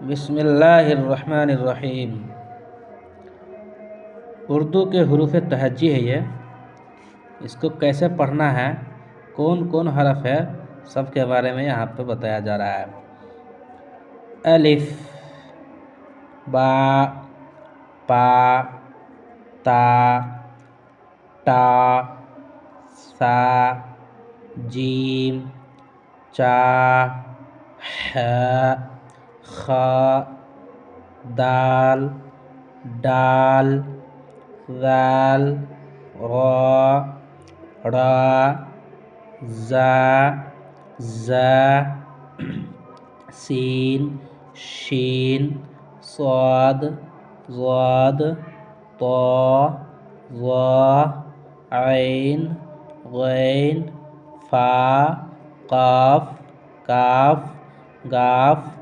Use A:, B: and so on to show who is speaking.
A: बिस्मिल्लाहिर्रहमानिर्रहीम। उर्दू के हरूफ तहज्जी है ये। इसको कैसे पढ़ना है, कौन कौन हरफ है, सब के बारे में यहाँ पे बताया जा रहा है। अलिफ, बा, पा, ता, टा, सा, जीम, चा, हा, खा, दाल, डाल, ज़ाल, रा, रा, ज़ा, ज़ा, सीन, शीन, स्वाद, ज़ाद, तो, ज़ा, ऐन, गैन, फा, काफ, काफ, गाफ,